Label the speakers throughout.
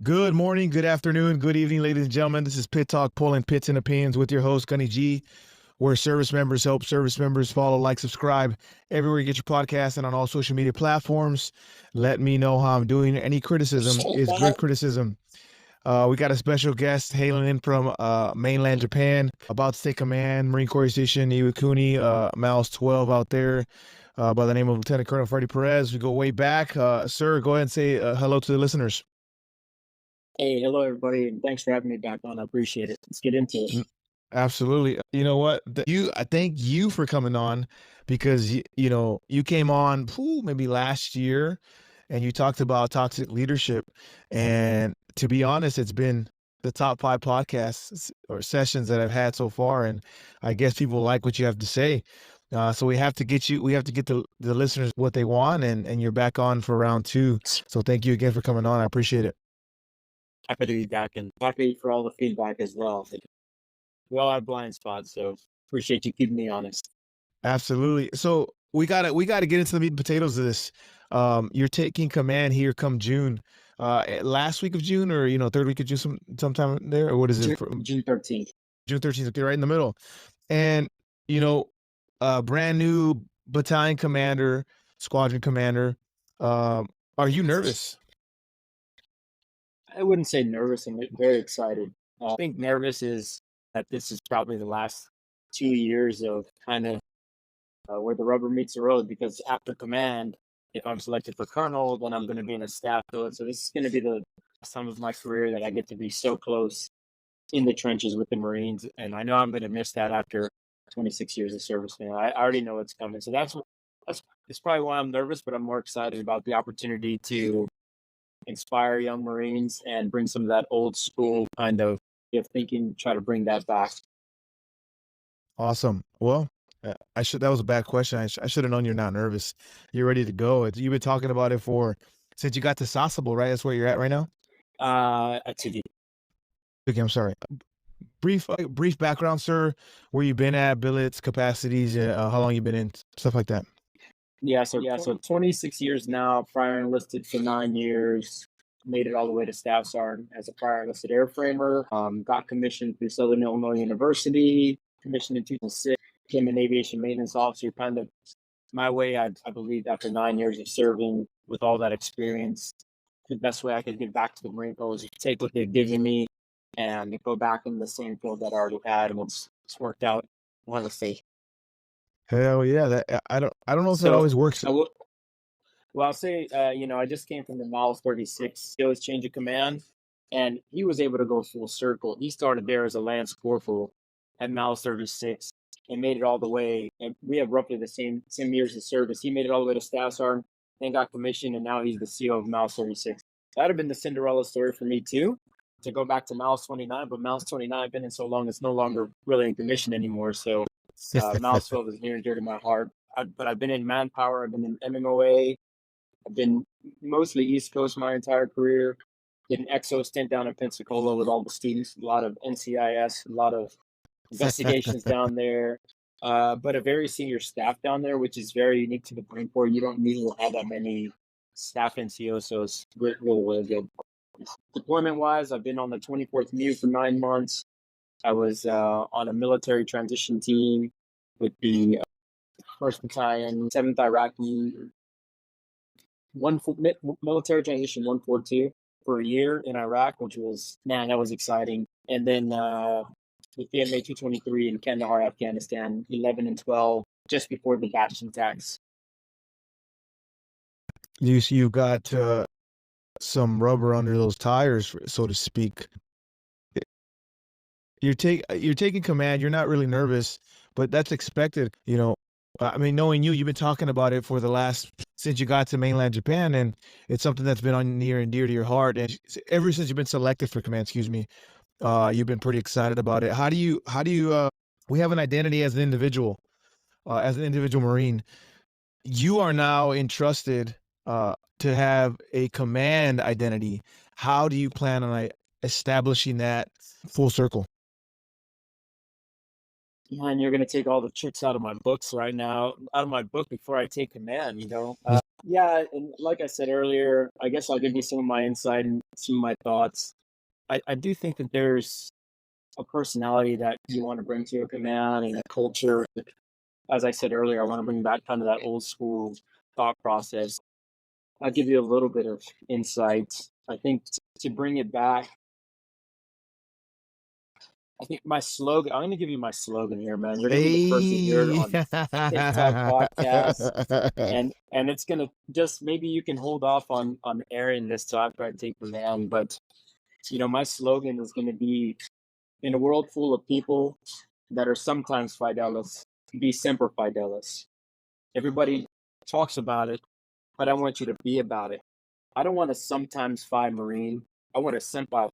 Speaker 1: Good morning, good afternoon, good evening, ladies and gentlemen. This is Pit Talk, pulling pits and opinions with your host, Gunny G, where service members help service members. Follow, like, subscribe everywhere you get your podcast and on all social media platforms. Let me know how I'm doing. Any criticism is good criticism. We got a special guest hailing in from mainland Japan, about to take command, Marine Corps Station Iwakuni, Miles 12 out there, by the name of Lieutenant Colonel Freddie Perez. We go way back. Sir, go ahead and say hello to the listeners.
Speaker 2: Hey, hello everybody, and thanks for having me back on. I appreciate it. Let's get into it.
Speaker 1: Absolutely. You know what? I thank you for coming on because you came on maybe last year and you talked about toxic leadership. And to be honest, it's been the top 5 podcasts or sessions that I've had so far. And I guess people like what you have to say. So we have to get the listeners what they want, and you're back on for round 2. So thank you again for coming on. I appreciate it.
Speaker 2: Happy to be back and happy for all the feedback as well. We all have blind spots, so appreciate you keeping me honest.
Speaker 1: Absolutely. So we gotta get into the meat and potatoes of this. You're taking command here come June. Last week of June, or third week of June, sometime there, or what is it?
Speaker 2: June 13th.
Speaker 1: June 13th. Okay, right in the middle. And brand new battalion commander, squadron commander. Are you nervous?
Speaker 2: I wouldn't say nervous. I'm very excited. I think nervous is that this is probably the last 2 years of kind of where the rubber meets the road, because after command, if I'm selected for colonel, then I'm going to be in a staff field. So this is going to be the some of my career that I get to be so close in the trenches with the Marines. And I know I'm going to miss that after 26 years of service, man. I already know it's coming. So that's probably why I'm nervous, but I'm more excited about the opportunity to inspire young Marines and bring some of that old school kind of thinking, try to bring that back.
Speaker 1: Awesome. Well, that was a bad question. I should have known you're not nervous. You're ready to go. You've been talking about it since you got to Sasebo, right? That's where you're at right now?
Speaker 2: At TV.
Speaker 1: Okay, I'm sorry. Brief background, sir. Where you been at, billets, capacities, how long you been in, stuff like that.
Speaker 2: So 26 years now, prior enlisted for 9 years, made it all the way to Staff Sergeant as a prior enlisted airframer, got commissioned through Southern Illinois University, commissioned in 2006, became an aviation maintenance officer, kind of my way, I believe, after 9 years of serving with all that experience. The best way I could give back to the Marine Corps is to take what they've given me and go back in the same field that I already had, and it's worked out wonderfully.
Speaker 1: Hell yeah! I don't know if that always works.
Speaker 2: Well, I'll say, I just came from the Miles 36. It was change of command, and he was able to go full circle. He started there as a Lance Corporal at Miles 36 and made it all the way. And we have roughly the same years of service. He made it all the way to Staff Sergeant, then got commissioned, and now he's the CO of Miles 36. That'd have been the Cinderella story for me too, to go back to Miles 29. But Miles 29 been in so long, it's no longer really in commission anymore. So Miles 12 is near and dear to my heart. But I've been in manpower. I've been in MMOA. I've been mostly East Coast my entire career. Did an EXO stint down in Pensacola with all the students, a lot of NCIS, a lot of investigations down there, but a very senior staff down there, which is very unique to the Marine Corps. You don't usually have that many staff NCOs, so it's really good. Deployment-wise, I've been on the 24th MU for 9 months. I was on a military transition team with the 1st Battalion, 7th Iraqi, military transition 142 for a year in Iraq, which was, man, that was exciting. And then with the MA 223 in Kandahar, Afghanistan, 11 and 12, just before the Bastion attacks.
Speaker 1: You got some rubber under those tires, so to speak. You're taking command. You're not really nervous, but that's expected. I mean, knowing you've been talking about it since you got to mainland Japan, and it's something that's been on near and dear to your heart. And ever since you've been selected for command, you've been pretty excited about it. How do you, we have an identity as an individual Marine. You are now entrusted to have a command identity. How do you plan on establishing that full circle?
Speaker 2: Yeah, and you're gonna take all the tricks out of my books right now, out of my book before I take command. Yeah, and like I said earlier, I guess I'll give you some of my insight and some of my thoughts. I do think that there's a personality that you want to bring to your command and a culture. As I said earlier, I want to bring back kind of that old school thought process. I'll give you a little bit of insight. I think to bring it back, I think my slogan, I'm going to give you my slogan here, man. You're going to be the first to hear it
Speaker 1: Hey.
Speaker 2: on Pit Talk podcast. And it's going to just, maybe you can hold off on airing this till after I take command. But, my slogan is going to be, in a world full of people that are sometimes Fidelis, be semper Fidelis. Everybody talks about it, but I want you to be about it. I don't want a sometimes Fi Marine. I want a semper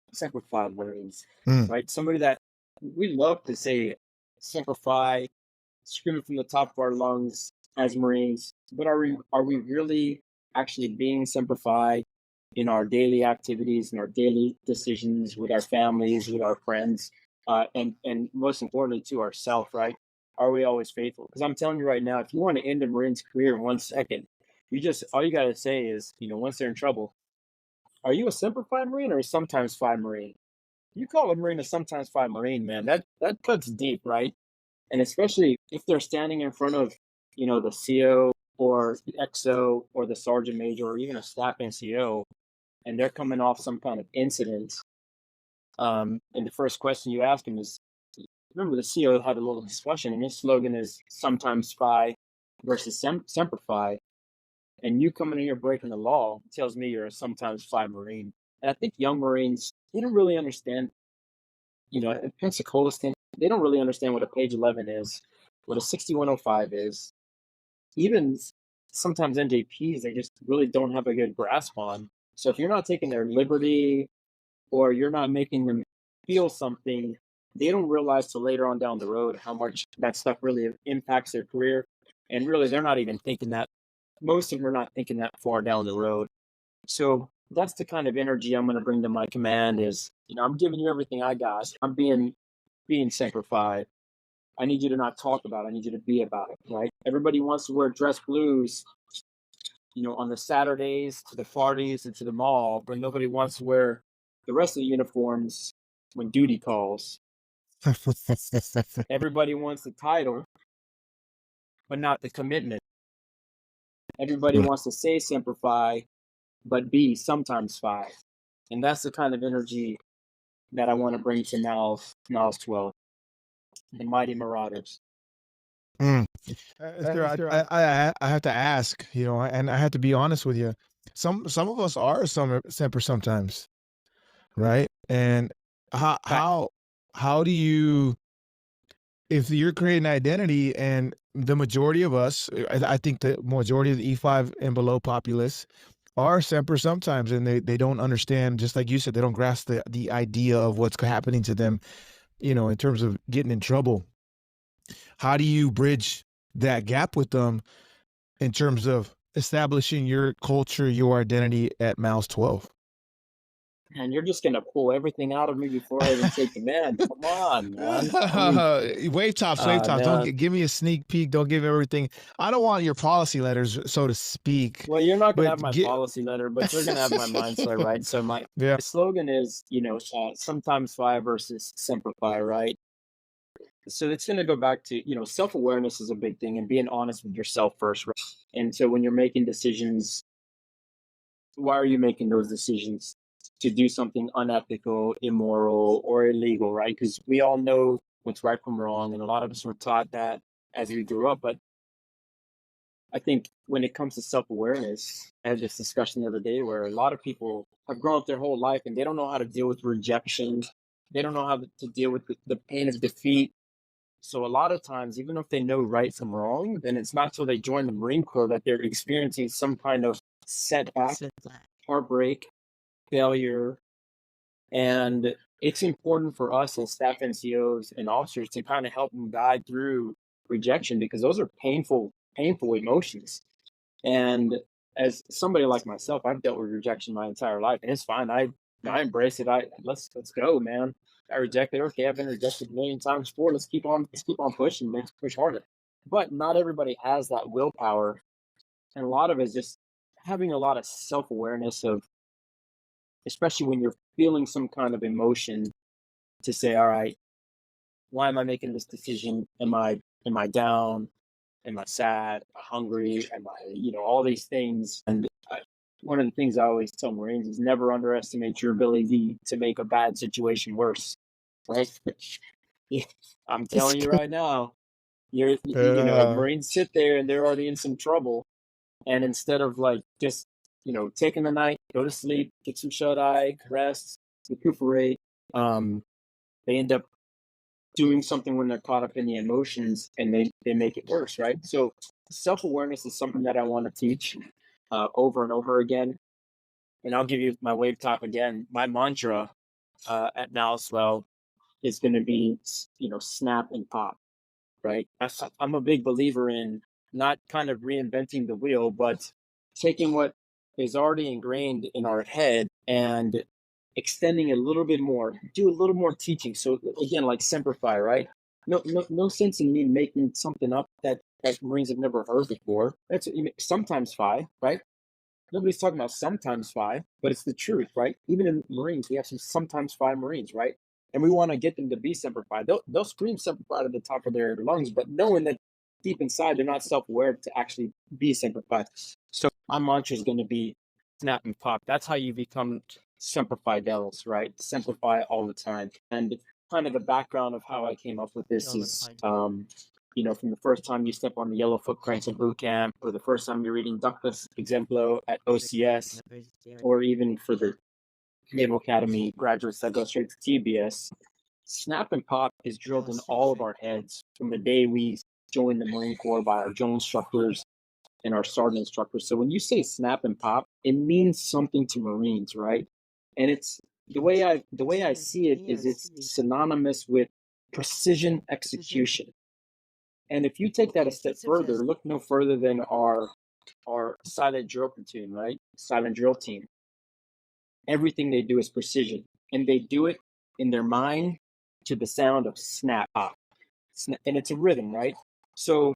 Speaker 2: Fi Marines,
Speaker 1: Mm.
Speaker 2: right? Somebody that we love to say semper Fi, screaming from the top of our lungs as Marines. But are we really actually being semper Fi in our daily activities, in our daily decisions with our families, with our friends, and most importantly to ourselves, right? Are we always faithful? Because I'm telling you right now, if you want to end a Marine's career in 1 second, all you gotta say is, once they're in trouble, are you a semper Fi Marine or a sometimes Fi Marine? You call a Marine a sometimes Fi Marine, man. That cuts deep, right? And especially if they're standing in front of, the CO or the XO or the sergeant major or even a staff NCO, and they're coming off some kind of incident. And the first question you ask them is, remember the CO had a little discussion, and his slogan is sometimes Fi versus semper Fi. And you coming in here breaking the law tells me you're a sometimes Fi Marine. And I think young Marines, they don't really understand, at Pensacola, they don't really understand what a page 11 is, what a 6105 is. Even sometimes NJPs, they just really don't have a good grasp on. So if you're not taking their liberty or you're not making them feel something, they don't realize till later on down the road how much that stuff really impacts their career. And really, they're not even thinking that. Most of them are not thinking that far down the road. So that's the kind of energy I'm going to bring to my command is, I'm giving you everything I got. I'm being sanctified. I need you to not talk about it. I need you to be about it, right? Everybody wants to wear dress blues, on the Saturdays to the parties and to the mall, but nobody wants to wear the rest of the uniforms when duty calls. Everybody wants the title, but not the commitment. Everybody wants to say semper Fi, but be sometimes Fi. And that's the kind of energy that I want to bring to NALS 12, the Mighty Marauders.
Speaker 1: Sir, I have to ask, and I have to be honest with you. Some of us are semper sometimes, right? And how do you, if you're creating identity, and the majority of us, I think the majority of the E5 and below populace are semper sometimes, and they don't understand, just like you said, they don't grasp the idea of what's happening to them, in terms of getting in trouble. How do you bridge that gap with them in terms of establishing your culture, your identity at Mouse 12?
Speaker 2: And you're just going to pull everything out of me before I even take command. Come on, man.
Speaker 1: Wave tops. Don't give me a sneak peek. Don't give everything. I don't want your policy letters, so to speak.
Speaker 2: Well, you're not going to have my policy letter, but you're going to have my mindset, right? So my slogan is, sometimes Fi versus semper Fi, right? So it's going to go back to, self-awareness is a big thing, and being honest with yourself first, right? And so when you're making decisions, why are you making those decisions? To do something unethical, immoral, or illegal, right? Because we all know what's right from wrong, and a lot of us were taught that as we grew up. But I think when it comes to self-awareness, I had this discussion the other day where a lot of people have grown up their whole life and they don't know how to deal with rejection. They don't know how to deal with the pain of defeat. So a lot of times, even if they know right from wrong, then it's not till they join the Marine Corps that they're experiencing some kind of setback, heartbreak, failure. And it's important for us as staff NCOs and officers to kind of help them guide through rejection, because those are painful emotions. And as somebody like myself, I've dealt with rejection my entire life, and it's fine. I I embrace it. Let's go, man. I rejected. Okay, I've been rejected a million times before. Let's keep on pushing. Let's push harder. But not everybody has that willpower, and a lot of it is just having a lot of self awareness of, especially when you're feeling some kind of emotion, to say, all right, why am I making this decision? Am I down? Am I sad? Am I hungry? Am I, all these things? And one of the things I always tell Marines is never underestimate your ability to make a bad situation worse. Right? I'm telling you right now,
Speaker 1: Yeah.
Speaker 2: Marines sit there and they're already in some trouble. And instead of like just, taking the night, go to sleep, get some shut eye, rest, recuperate, um, they end up doing something when they're caught up in the emotions, and they make it worse, right? So self-awareness is something that I want to teach over and over again. And I'll give you my wave top again. My mantra at Nalswell is going to be, snap and pop, right? I'm a big believer in not kind of reinventing the wheel, but taking what is already ingrained in our head and extending a little bit more, do a little more teaching. So again, like simplify, right? No sense in me making something up that Marines have never heard before. That's sometimes five, right? Nobody's talking about sometimes five, but it's the truth, right? Even in Marines, we have some sometimes five Marines, right? And we want to get them to be simplified. They'll scream simplified at the top of their lungs, but knowing that deep inside they're not self-aware to actually be simplified. So my mantra is going to be snap and pop. That's how you become simplified devils, right? Simplify all the time. And kind of the background of how I came up with this is from the first time you step on the yellow footprints in boot camp, or the first time you're reading Ductless Exemplo at OCS, or even for the Naval Academy graduates that go straight to TBS, snap and pop is drilled in all of our heads from the day we joined the Marine Corps by our drill instructors and our sergeant instructors. So when you say snap and pop, it means something to Marines, right? And it's the way I see it is it's synonymous with precision execution. And if you take that a step further, look no further than our silent drill platoon, right? Silent drill team. Everything they do is precision, and they do it in their mind to the sound of snap pop, and it's a rhythm, right? So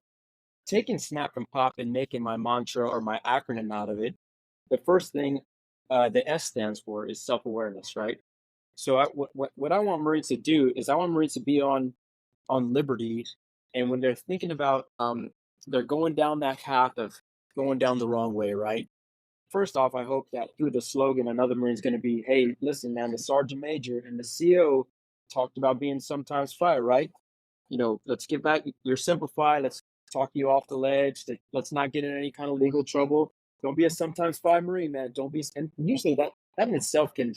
Speaker 2: taking snap and pop and making my mantra or my acronym out of it, the first thing the S stands for is self awareness, right? So what I want Marines to do is I want Marines to be on liberty, and when they're thinking about they're going down that path of going down the wrong way, right? First off, I hope that through the slogan, another Marine's going to be, hey, listen, man, the Sergeant Major and the CO talked about being sometimes fire, right? Let's get back. You're simplified. Let's talk you off the ledge. Let's not get in any kind of legal trouble. Don't be a sometimes fire Marine, man. Don't be. And usually that in itself can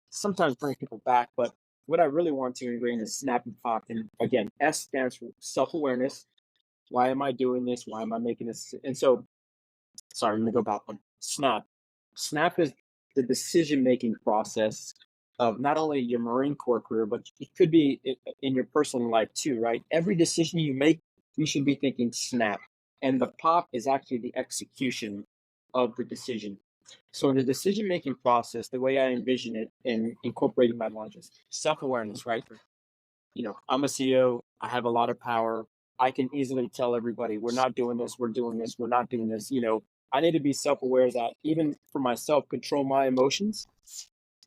Speaker 2: sometimes bring people back. But what I really want to ingrain is snap and pop. And again, S stands for self awareness. Why am I doing this? Why am I making this? And so, sorry, let me go back one. Snap. Snap is the decision making process of not only your Marine Corps career, but it could be in your personal life too, right? Every decision you make, you should be thinking snap. And the pop is actually the execution of the decision. So in the decision making process, the way I envision it in incorporating my launches, self awareness, right? I'm a CEO. I have a lot of power. I can easily tell everybody, we're not doing this, we're doing this, we're not doing this. I need to be self aware that even for myself, control my emotions.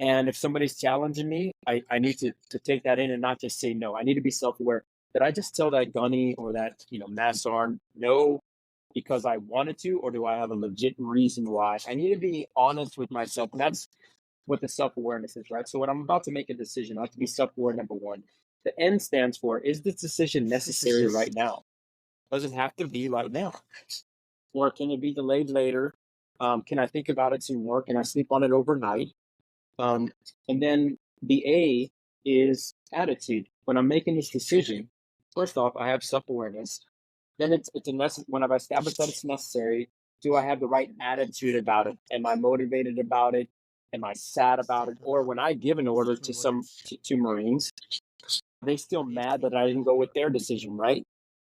Speaker 2: And if somebody's challenging me, I need to take that in and not just say no. I need to be self aware. Did I just tell that gunny or that, Massar no because I wanted to, or do I have a legit reason why? I need to be honest with myself. And that's what the self-awareness is, right? So when I'm about to make a decision, I have to be self-aware, number one. The N stands for, is this decision necessary right now? Does it have to be right now? Or can it be delayed later? Can I think about it some more? Can I sleep on it overnight? And then the A is attitude. When I'm making this decision, first off, I have self-awareness. Then it's a when I've established that it's necessary, do I have the right attitude about it? Am I motivated about it? Am I sad about it? Or when I give an order to to Marines, are they still mad that I didn't go with their decision, right?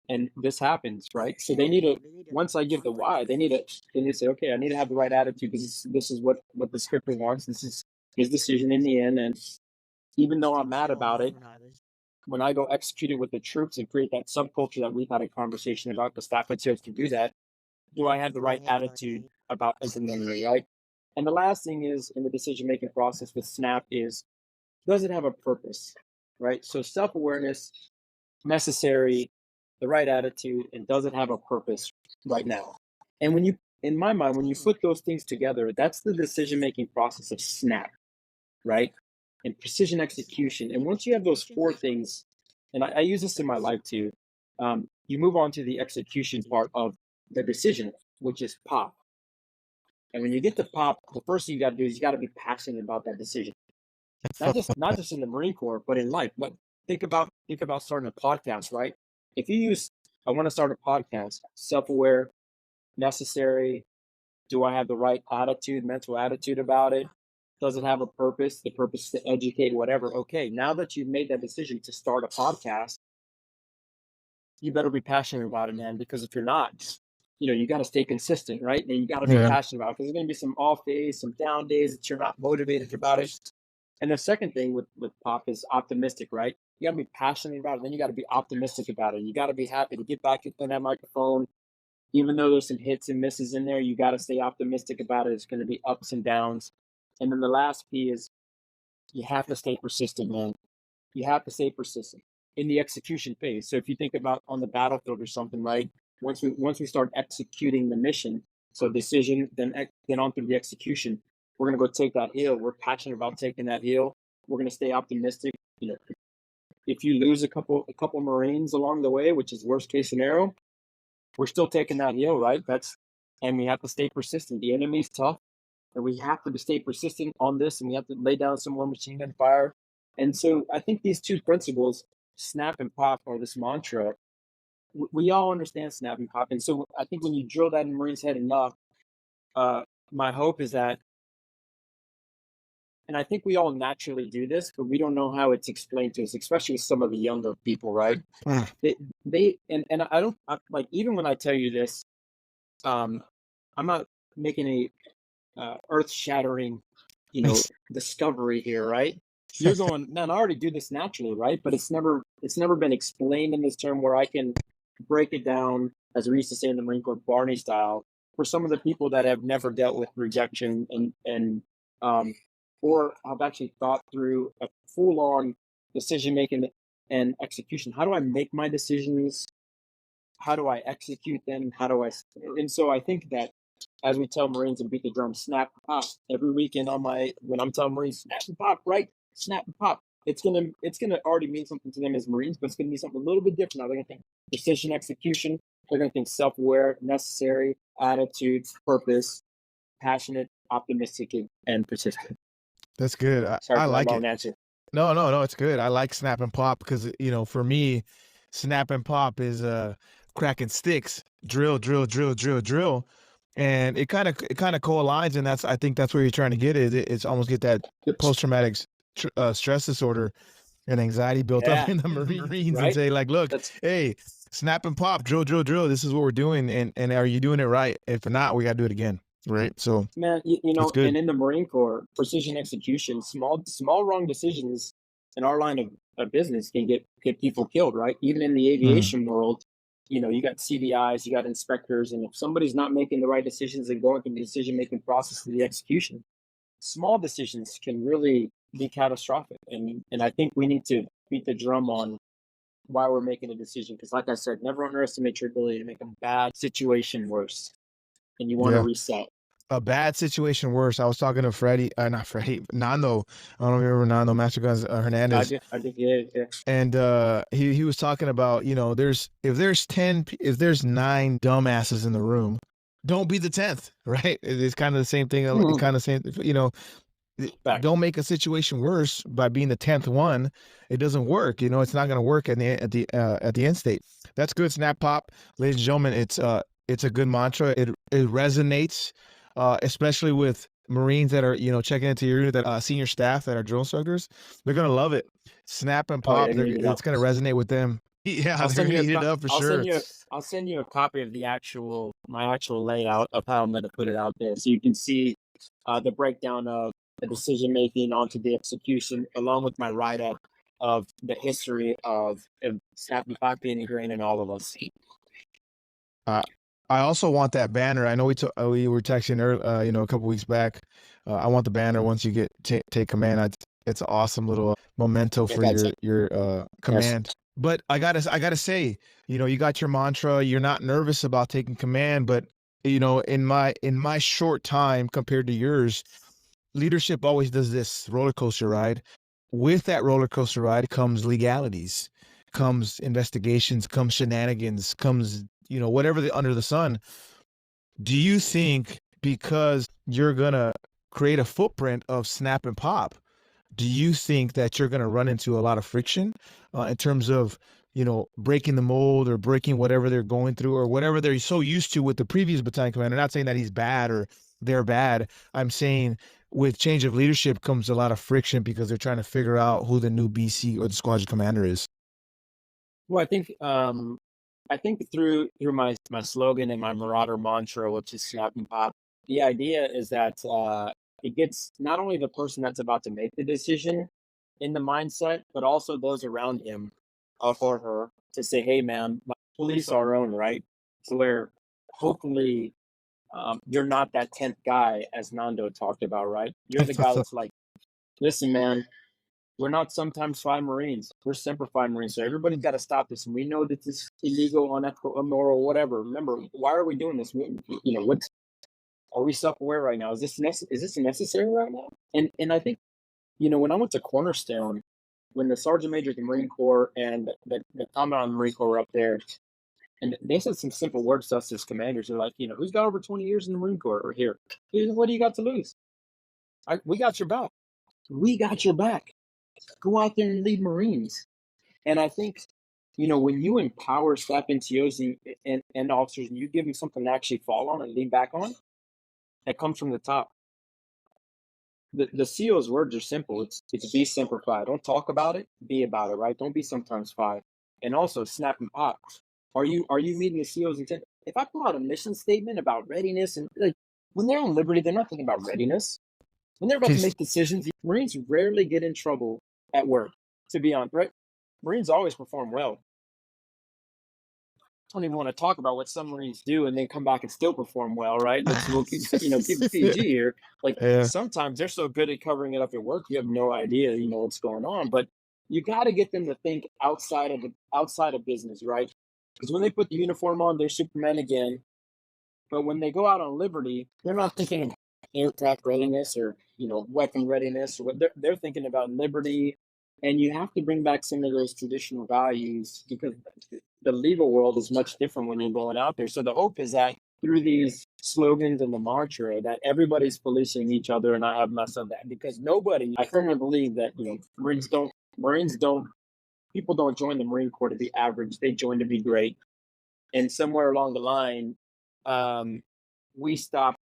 Speaker 2: And this happens, right? So they need to, once I give the why, they need to say, okay, I need to have the right attitude because this is what the scripture wants. This is his decision in the end. And even though I'm mad about it, when I go execute it with the troops and create that subculture that we've had a conversation about, the staff materials to do that, do I have the right attitude about implementing it, right? And the last thing is in the decision-making process with SNAP is, does it have a purpose, right? So self-awareness, necessary, the right attitude, and does it have a purpose right now? And when you, in my mind, when you put those things together, that's the decision-making process of SNAP, right? And precision execution. And once you have those four things, and I use this in my life too, you move on to the execution part of the decision, which is pop. And when you get to pop, the first thing you got to do is you got to be passionate about that decision. Not just in the Marine Corps, but in life. But think about starting a podcast, right? If you use, I want to start a podcast, self-aware, necessary. Do I have the right attitude, mental attitude about it? Does it have a purpose? The purpose to educate, whatever. Okay, now that you've made that decision to start a podcast, you better be passionate about it, man. Because if you're not, you got to stay consistent, right? And you got to be passionate about it, because there's going to be some off days, some down days that you're not motivated about it. And the second thing with pop is optimistic, right? You got to be passionate about it. Then you got to be optimistic about it. You got to be happy to get back in that microphone. Even though there's some hits and misses in there, you got to stay optimistic about it. It's going to be ups and downs. And then the last P is you have to stay persistent, man. You have to stay persistent in the execution phase. So if you think about on the battlefield or something, right? Once we start executing the mission, so decision, then on through the execution, we're going to go take that hill. We're passionate about taking that hill. We're going to stay optimistic. If you lose a couple Marines along the way, which is worst case scenario, we're still taking that hill, right? And we have to stay persistent. The enemy's tough, and we have to stay persistent on this, and we have to lay down some more machine gun fire. And so I think these two principles, snap and pop, or this mantra, we all understand snap and pop. And so I think when you drill that in Marines' head enough, my hope is that, and I think we all naturally do this, but we don't know how it's explained to us, especially with some of the younger people, right? They I don't like, even when I tell you this, I'm not making a earth-shattering, discovery here, right? You're going, man, I already do this naturally, right? But it's never been explained in this term where I can break it down, as we used to say in the Marine Corps, Barney style, for some of the people that have never dealt with rejection and or have actually thought through a full-on decision-making and execution. How do I make my decisions? How do I execute them? And so I think that as we tell Marines and beat the drum, snap and pop every weekend when I'm telling Marines, snap and pop, right? Snap and pop. It's gonna already mean something to them as Marines, but it's gonna be something a little bit different. Now they're gonna think precision execution. They're gonna think self-aware, necessary, attitude, purpose, passionate, optimistic, and persistent.
Speaker 1: That's good. I like it.
Speaker 2: Answer.
Speaker 1: No, it's good. I like snap and pop because, for me, snap and pop is cracking sticks, drill. And it kind of co-aligns, and I think that's where you're trying to get it. It's almost get that post-traumatic stress disorder and anxiety built up in the Marines, right? And say, like, look, hey, snap and pop, drill. This is what we're doing, and are you doing it right? If not, we got to do it again. Right. So,
Speaker 2: man, and in the Marine Corps, precision execution, small wrong decisions in our line of business can get people killed, right? Even in the aviation world, you got CBIs, you got inspectors, and if somebody's not making the right decisions and going through the decision-making process to the execution, small decisions can really be catastrophic. And I think we need to beat the drum on why we're making a decision. Because like I said, never underestimate your ability to make a bad situation worse. And you want to reset.
Speaker 1: A bad situation worse. I was talking to Nando. I don't remember Nando, Master Guns Hernandez.
Speaker 2: I did, yeah.
Speaker 1: And he was talking about, if there's 9 dumbasses in the room, don't be the 10th, right? It's kind of the same thing. Kind of same, don't make a situation worse by being the 10th one. It doesn't work. It's not going to work at the end state. That's good. Snap pop, ladies and gentlemen. It's a good mantra. It resonates. Especially with Marines that are, checking into your unit, that senior staff that are drill instructors, they're gonna love it. Snap and pop, it's gonna resonate with them. Yeah, they're gonna eat it up for sure.
Speaker 2: I'll send you a copy of my actual layout of how I'm gonna put it out there, so you can see the breakdown of the decision making onto the execution, along with my write up of the history of Snap and Five being ingrained in all of us.
Speaker 1: Uh, I also want that banner. I know we were texting a couple weeks back. I want the banner once you get take command. It's an awesome little memento for your command.
Speaker 2: Yes.
Speaker 1: But I gotta say, you got your mantra. You're not nervous about taking command, but in my short time compared to yours, leadership always does this roller coaster ride. With that roller coaster ride comes legalities, comes investigations, comes shenanigans, comes whatever under the sun. Do you think because you're gonna create a footprint of snap and pop, do you think that you're gonna run into a lot of friction in terms of breaking the mold or breaking whatever they're going through or whatever they're so used to with the previous battalion commander? Not saying that he's bad or they're bad. I'm saying with change of leadership comes a lot of friction because they're trying to figure out who the new BC or the squadron commander is.
Speaker 2: Well, I think through my slogan and my Marauder mantra, which is Snap and Pop, the idea is that it gets not only the person that's about to make the decision in the mindset, but also those around him or her to say, "Hey, man, my police are our own, right?" So where hopefully you're not that 10th guy, as Nando talked about, right? You're the guy that's like, "Listen, man, we're not sometimes five Marines. We're Semper Fi Marines. So everybody's got to stop this. And we know that this is illegal, unethical, immoral, whatever. Remember, why are we doing this? What are we self-aware right now? Is this necessary right now?" And I think, when I went to Cornerstone, when the Sergeant Major of the Marine Corps and the Commandant of the Marine Corps were up there, and they said some simple words to us as commanders. They're like, who's got over 20 years in the Marine Corps or here? What do you got to lose? We got your back. We got your back. Go out there and lead Marines. And I think, when you empower staff NCOs and officers and you give them something to actually fall on and lean back on, that comes from the top. The CO's words are simple. It's be simplified. Don't talk about it, be about it, right? Don't be sometimes five. And also snap and pop. Are you meeting the CO's intent? If I put out a mission statement about readiness and when they're on liberty, they're not thinking about readiness. When they're about to make decisions, Marines rarely get in trouble at work, to be honest, right? Marines always perform well. I don't even want to talk about what some Marines do and then come back and still perform well, right? We'll keep it PG here. Like
Speaker 1: Yeah.
Speaker 2: sometimes they're so good at covering it up at work, you have no idea, what's going on. But you got to get them to think outside of business, right? Because when they put the uniform on, they're Superman again. But when they go out on liberty, they're not thinking aircraft readiness or weapon readiness. Or what they're thinking about liberty. And you have to bring back some of those traditional values because the legal world is much different when you're going out there. So the hope is that through these slogans and the mantra that everybody's policing each other, and I have less of that because I firmly believe that people don't join the Marine Corps to be average. They join to be great. And somewhere along the line, we stop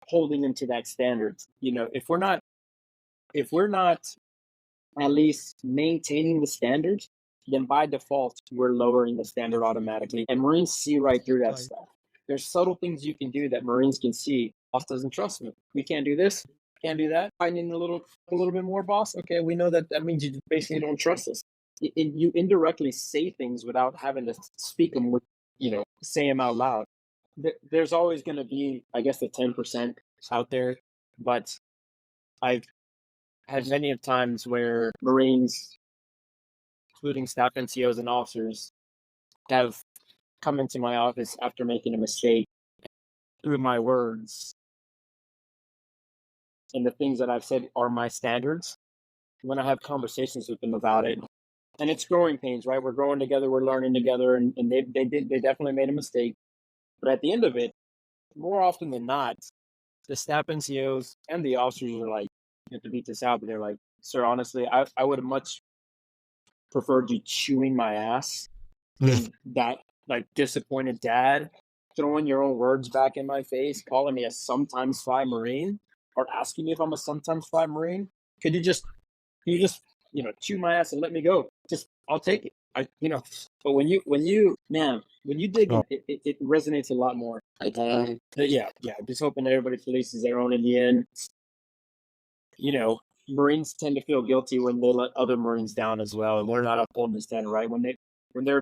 Speaker 2: holding them to that standard. If we're not at least maintaining the standards, then by default, we're lowering the standard automatically. And Marines see right through that stuff. There's subtle things you can do that Marines can see. Boss doesn't trust me. We can't do this, can't do that. I need a little bit more, boss. Okay, we know that means you basically don't trust us. You indirectly say things without having to speak them say them out loud. There's always going to be, I guess, the 10% out there, but I've had many of times where Marines, including staff NCOs and officers, have come into my office after making a mistake through my words. And the things that I've said are my standards. When I have conversations with them about it, and it's growing pains, right? We're growing together, we're learning together, and they definitely made a mistake. But at the end of it, more often than not, the staff NCOs and the officers are like, you have to beat this out, but they're like, sir, honestly, I would have much preferred you chewing my ass than that disappointed dad throwing your own words back in my face, calling me a sometimes fly Marine or asking me if I'm a sometimes fly Marine. Could you just chew my ass and let me go? I'll take it. but when you dig
Speaker 1: Oh,
Speaker 2: in, it resonates a lot more. But yeah, just hoping everybody polices their own in the end. You know, Marines tend to feel guilty when they let other Marines down as well, and we're not upholding the standard, right? When they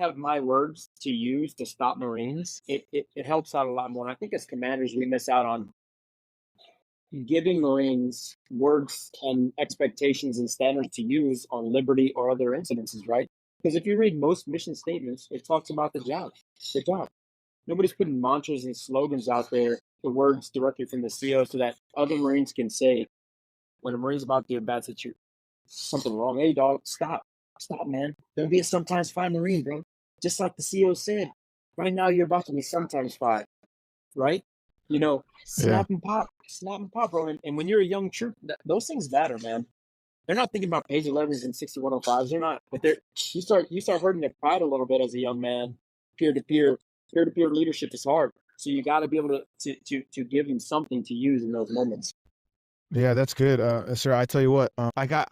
Speaker 2: have my words to use to stop Marines, it helps out a lot more. And I think as commanders, we miss out on giving Marines words and expectations and standards to use on liberty or other incidences, right? Because if you read most mission statements, it talks about the job. The job. Nobody's putting mantras and slogans out there, the words directly from the CO, so that other Marines can say, when a Marine's about to get a bad situation, something wrong. Hey, dog, stop. Stop, man. Don't be a sometimes fine Marine, bro. Just like the CO said. Right now, you're about to be sometimes fine, right?
Speaker 1: yeah.
Speaker 2: Snap and pop, bro. And when you're a young troop, those things matter, man. They're not thinking about page 11s and 6105s. They're not, but you start hurting their pride a little bit as a young man. Peer to peer leadership is hard. So you got to be able to give them something to use in those moments.
Speaker 1: Yeah, that's good, sir. I tell you what,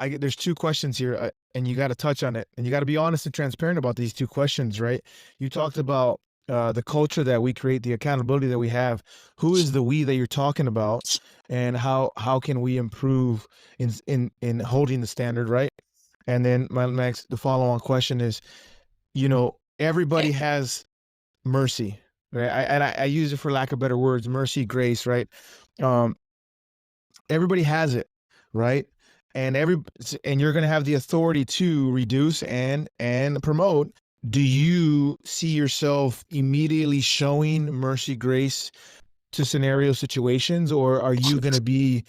Speaker 1: there's two questions here, and you got to touch on it, and you got to be honest and transparent about these two questions, right? You talked about the culture that we create, the accountability that we have. Who is the we that you're talking about, and how can we improve in holding the standard, right? And then the follow-on question is, everybody has mercy, right? I use it for lack of better words, mercy, grace, right? Um, Everybody has it, right? And you're going to have the authority to reduce and promote. Do you see yourself immediately showing mercy, grace to scenario situations, or are you going to be,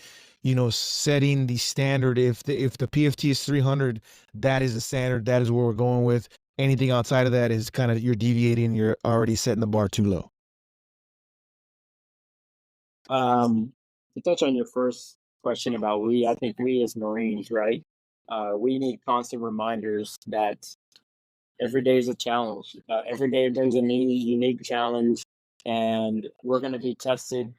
Speaker 1: setting the standard? If the PFT is 300, that is the standard. That is where we're going with. Anything outside of that is kind of, you're deviating. You're already setting the bar too low.
Speaker 2: To touch on your first question about I think we as Marines, right? We need constant reminders that every day is a challenge. Every day there's a new, unique challenge, and we're going to be tested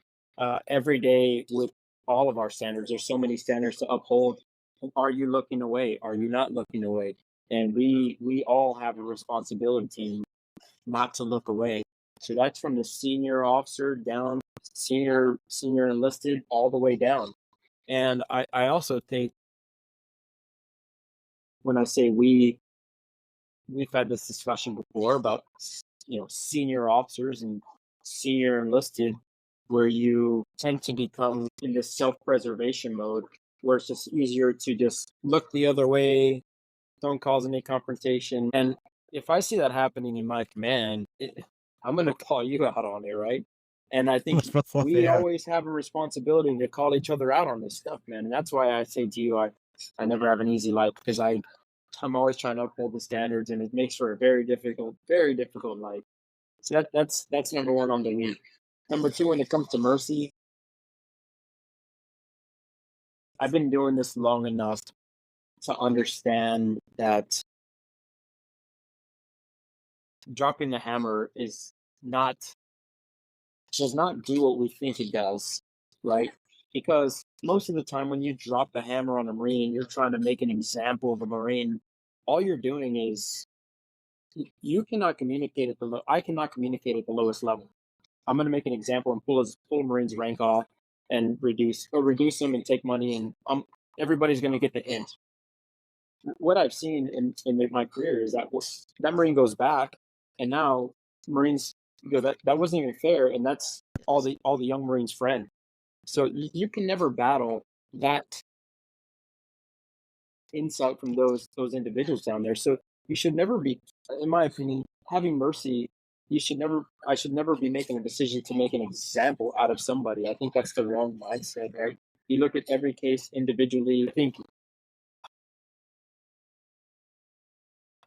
Speaker 2: every day with all of our standards. There's so many standards to uphold. Are you looking away? Are you not looking away? And we all have a responsibility not to look away. So that's from the senior officer down, senior enlisted, all the way down. And I also think when I say we've had this discussion before about senior officers and senior enlisted, where you tend to become in this self-preservation mode, where it's just easier to just look the other way, don't cause any confrontation. And if I see that happening in my command, I'm going to call you out on it, right? And I think we
Speaker 1: Yeah.
Speaker 2: always have a responsibility to call each other out on this stuff, man. And that's why I say to you, I never have an easy life, because I'm always trying to uphold the standards, and it makes for a very difficult life. So that's number one on the week. Number two, when it comes to mercy, I've been doing this long enough to understand that dropping the hammer does not do what we think it does, right? Because most of the time when you drop the hammer on a Marine, you're trying to make an example of a Marine. All you're doing is you cannot communicate at I cannot communicate at the lowest level. I'm going to make an example and pull a Marine's rank off and reduce them and take money, and everybody's going to get the hint. What I've seen in my career is that that Marine goes back, and now Marines go, that wasn't even fair, and that's all the young Marines' friend. So you can never battle that insight from those individuals down there. So you should never be, in my opinion, having mercy. I should never be making a decision to make an example out of somebody. I think that's the wrong mindset, right? You look at every case individually. I think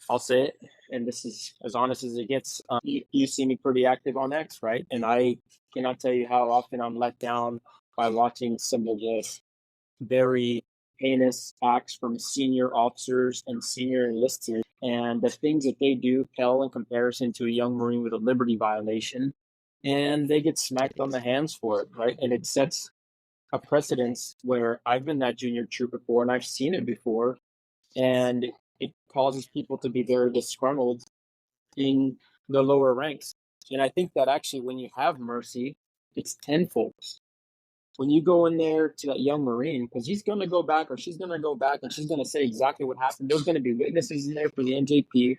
Speaker 2: I'll say it, and this is as honest as it gets. You see me pretty active on X, right? And I cannot tell you how often I'm let down by watching some of the very heinous acts from senior officers and senior enlisted, and the things that they do pale in comparison to a young Marine with a liberty violation, and they get smacked on the hands for it, right? And it sets a precedence where I've been that junior troop before, and I've seen it before, and it causes people to be very disgruntled in the lower ranks. And I think that actually, when you have mercy, it's tenfold. When you go in there to that young Marine, because he's going to go back or she's going to go back and she's going to say exactly what happened. There's going to be witnesses in there for the NJP,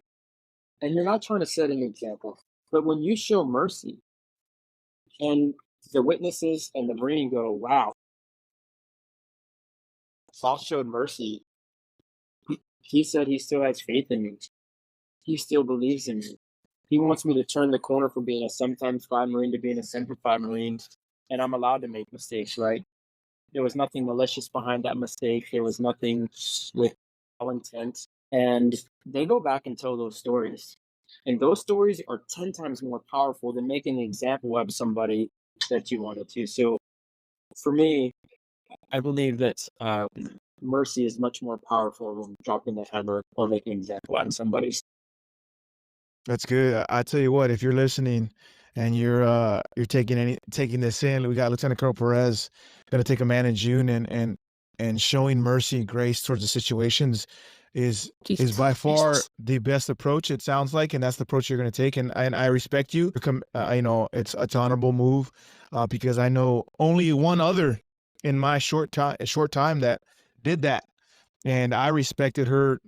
Speaker 2: and you're not trying to set an example. But when you show mercy and the witnesses and the Marine go, wow, Saul showed mercy. He said he still has faith in me. He still believes in me. He wants me to turn the corner from being a sometimes 5 Marine to being a Semper 5 Marine. And I'm allowed to make mistakes, right? There was nothing malicious behind that mistake. There was nothing with intent. And they go back and tell those stories. And those stories are 10 times more powerful than making an example of somebody that you wanted to. So for me, I believe that mercy is much more powerful than dropping the hammer or making an example out of somebody.
Speaker 1: That's good. I tell you what, if you're listening and you're taking this in, we got Lieutenant Colonel Perez going to take a man in June, and showing mercy and grace towards the situations is by far the best approach, it sounds like, and that's the approach you're going to take. And I respect you. You know, it's an honorable move, because I know only one other in my short time that did that, and I respected her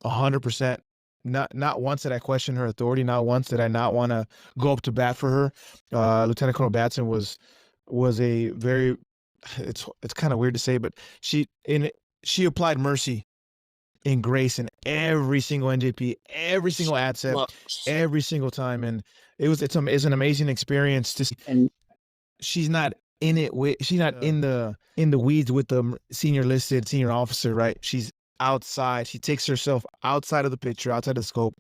Speaker 1: 100%. Not once did I question her authority. Not once did I not want to go up to bat for her. Lieutenant Colonel Batson was a very, it's kind of weird to say, but she applied mercy and grace in every single NJP, every single ADSEP, every single time, and it's an amazing experience to see. And she's not in it with, she's not in the weeds with the senior officer, right? She's outside. She takes herself outside of the picture, outside of the scope,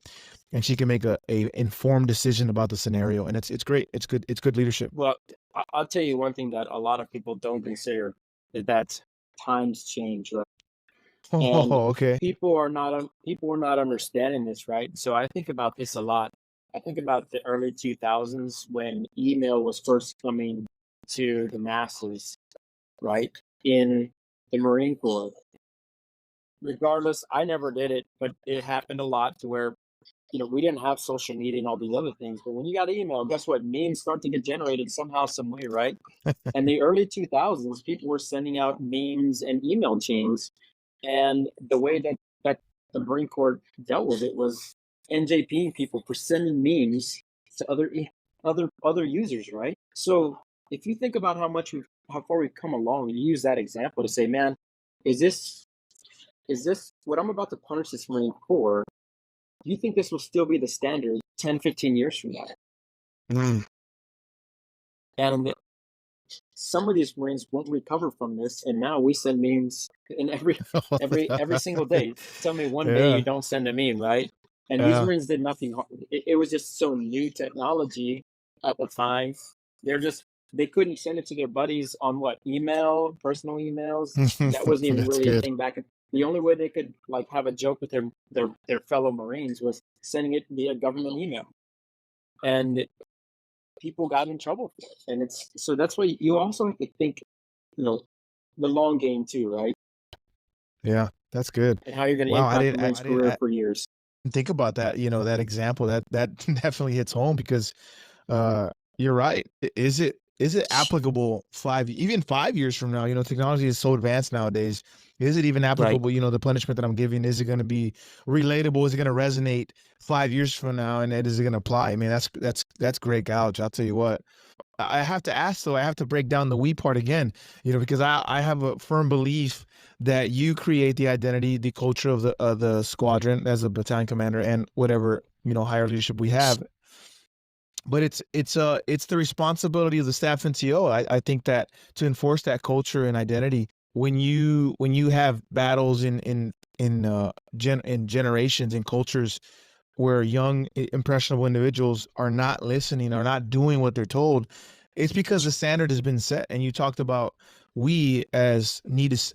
Speaker 1: and she can make a informed decision about the scenario. And it's great. It's good leadership.
Speaker 2: Well, I'll tell you one thing that a lot of people don't consider is that times change, right? And
Speaker 1: okay.
Speaker 2: People are not understanding this, right? So I think about this a lot. I think about the early 2000s when email was first coming to the masses, right? In the Marine Corps. Regardless, I never did it, but it happened a lot to where, we didn't have social media and all these other things. But when you got email, guess what? Memes start to get generated somehow, some way, right? And the early 2000s, people were sending out memes and email chains. And the way that the Marine Corps dealt with it was NJP people for sending memes to other users, right? So if you think about how far we've come along, you use that example to say, man, is this what I'm about to punish this Marine for? Do you think this will still be the standard 10, 15 years from now?
Speaker 1: Mm.
Speaker 2: And some of these Marines won't recover from this, and now we send memes in every single day. Tell me one day you don't send a meme, right? And these Marines did nothing. It was just so new technology at the time. They couldn't send it to their buddies on email, personal emails. That wasn't even really a thing back in. The only way they could have a joke with their fellow Marines was sending it via government email, and people got in trouble for it. And so that's why you also have to think, the long game too, right?
Speaker 1: Yeah, that's good.
Speaker 2: And how you're going to impact the Marine's career for years.
Speaker 1: Think about that. That example that definitely hits home, because you're right. Is it applicable even 5 years from now? Technology is so advanced nowadays. Is it even applicable? Right. The punishment that I'm giving, is it going to be relatable? Is it going to resonate 5 years from now? And is it going to apply? I mean, that's great gouge. I'll tell you what. I have to ask, though, I have to break down the we part again, because I have a firm belief that you create the identity, the culture of the squadron as a battalion commander and whatever, higher leadership we have. But it's the responsibility of the staff NCO. I think that to enforce that culture and identity, when you have battles in generations and cultures where young impressionable individuals are not listening, are not doing what they're told, it's because the standard has been set. And you talked about we as need to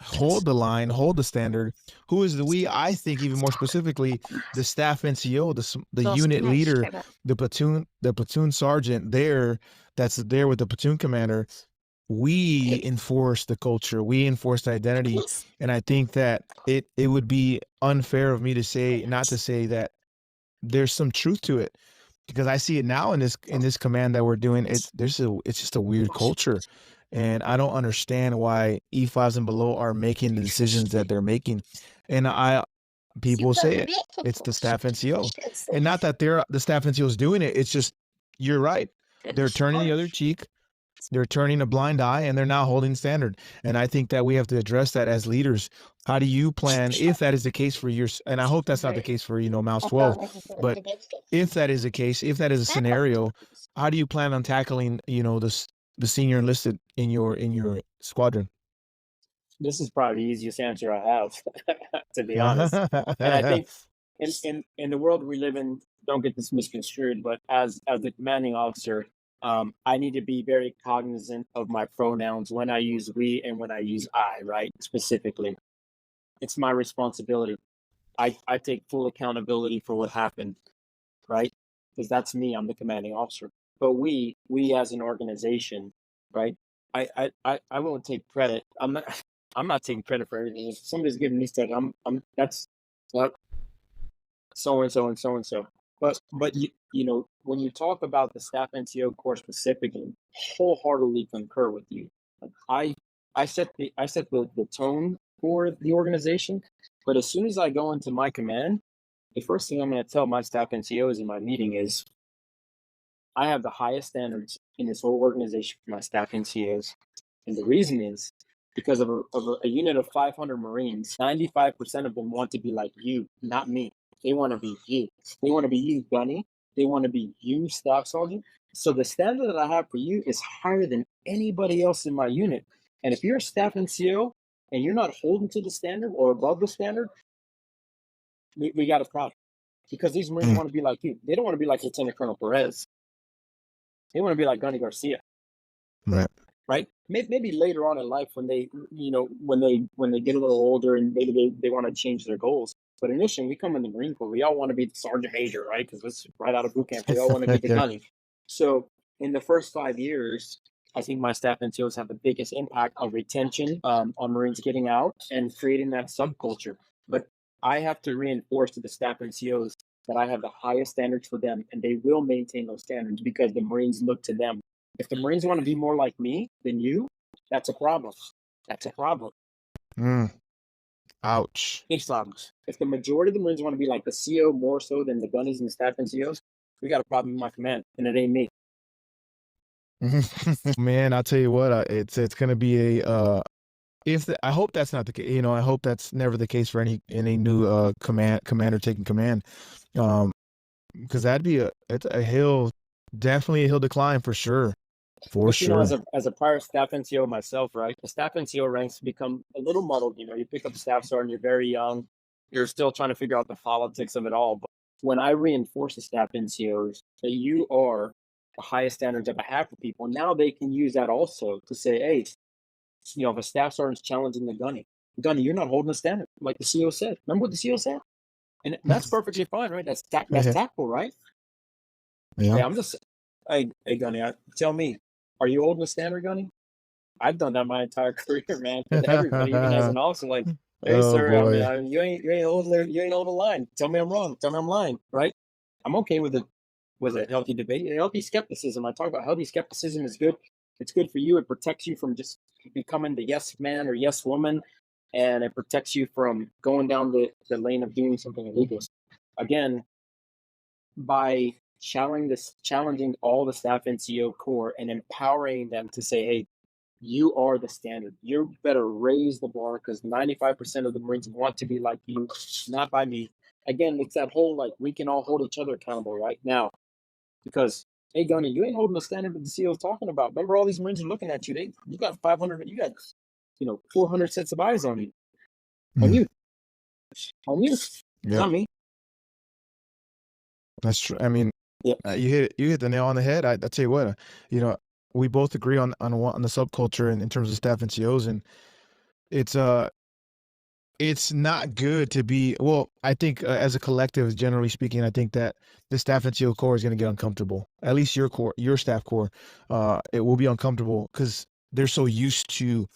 Speaker 1: hold the line, hold the standard. Who is the we? I think even more specifically, the staff NCO, the unit leader, the platoon sergeant that's there with the platoon commander. we enforce the culture, we enforce the identity, and I think that it would be unfair of me to say not to say that there's some truth to it, because I see it now in this command that we're doing. It's just a weird culture, and I don't understand why E5s and below are making the decisions that they're making. And people say it's the staff NCO, and not that the staff NCO is doing it. It's just, you're right. They're turning the other cheek. They're turning a blind eye, and they're not holding standard. And I think that we have to address that as leaders. How do you plan, if that is the case for your, and I hope that's not the case for, Mouse 12, but if that is the case, if that is a scenario, how do you plan on tackling, the senior enlisted in your squadron?
Speaker 2: This is probably the easiest answer I have, to be honest. And I think in the world we live in, don't get this misconstrued, but as the commanding officer, I need to be very cognizant of my pronouns when I use we and when I use I, right? Specifically, it's my responsibility. I take full accountability for what happened, right? Because that's me. I'm the commanding officer. But we as an organization, right? I won't take credit. I'm not taking credit for everything. If somebody's giving me stuff, that's what so and so and so and so. But when you talk about the staff NCO core specifically, wholeheartedly concur with you. I set the tone for the organization, but as soon as I go into my command, the first thing I'm going to tell my staff NCOs in my meeting is, I have the highest standards in this whole organization for my staff NCOs, and the reason is because of a unit of 500 Marines, 95% of them want to be like you, not me. They want to be you. They want to be you, Gunny. They want to be you, Staff Sergeant. So the standard that I have for you is higher than anybody else in my unit. And if you're a staff NCO and you're not holding to the standard or above the standard, we got a problem. Because these Marines want to be like you. They don't want to be like Lieutenant Colonel Perez. They want to be like Gunny Garcia. Right? Maybe later on in life when they, when they get a little older and maybe they want to change their goals. But initially, we come in the Marine Corps, we all want to be the sergeant major, right? Because it's right out of boot camp. We all want to be the gunny. So in the first 5 years, I think my staff NCOs have the biggest impact of retention on Marines getting out and creating that subculture. But I have to reinforce to the staff NCOs that I have the highest standards for them, and they will maintain those standards because the Marines look to them. If the Marines want to be more like me than you, that's a problem. That's a problem.
Speaker 1: Ouch.
Speaker 2: Big problems. If the majority of the Marines want to be like the CO more so than the gunnies and the staff NCOs, we got a problem in my command, and it ain't me.
Speaker 1: Man, I'll tell you what, it's gonna be a I hope that's not the case. I hope that's never the case for any new commander taking command, because that'd be it's a hill, definitely a hill decline for sure. For sure.
Speaker 2: As a prior staff NCO myself, right? The staff NCO ranks become a little muddled. You pick up a staff sergeant, you're very young, you're still trying to figure out the politics of it all. But when I reinforce the staff NCOs that you are the highest standards that I have for people, now they can use that also to say, hey, if a staff sergeant's challenging the gunny, you're not holding the standard, like the CO said. Remember what the CO said? And that's perfectly fine, right? That's tactful, right?
Speaker 1: Yeah.
Speaker 2: I'm just, hey Gunny, tell me, are you holding the standard, Gunny? I've done that my entire career, man. With everybody, even as an officer, like, hey, sir, you ain't holding the line. Tell me I'm wrong. Tell me I'm lying, right? I'm okay with a healthy debate, a healthy skepticism. I talk about healthy skepticism is good. It's good for you. It protects you from just becoming the yes man or yes woman, and it protects you from going down the lane of doing something illegal. Again, by challenging all the staff NCO core and empowering them to say, hey, you are the standard. You better raise the bar because 95% of the Marines want to be like you, not by me. Again, it's that whole, like, we can all hold each other accountable right now. Because, hey, Gunny, you ain't holding the standard that the CO's talking about. Remember, all these Marines are looking at you. You got 500, you got, 400 sets of eyes on you. On you. Not me.
Speaker 1: That's true. I mean, you hit the nail on the head. I tell you what, we both agree on the subculture in terms of staff NCOs, and it's not good to be. Well, I think as a collective, generally speaking, I think that the staff NCO core is going to get uncomfortable. At least your staff core, it will be uncomfortable because they're so used to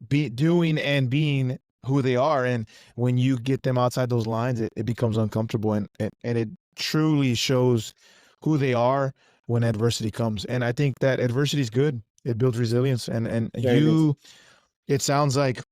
Speaker 1: doing and being who they are, and when you get them outside those lines, it becomes uncomfortable, and it truly shows who they are when adversity comes. And I think that adversity is good. It builds resilience, and
Speaker 2: Very good.
Speaker 1: it sounds like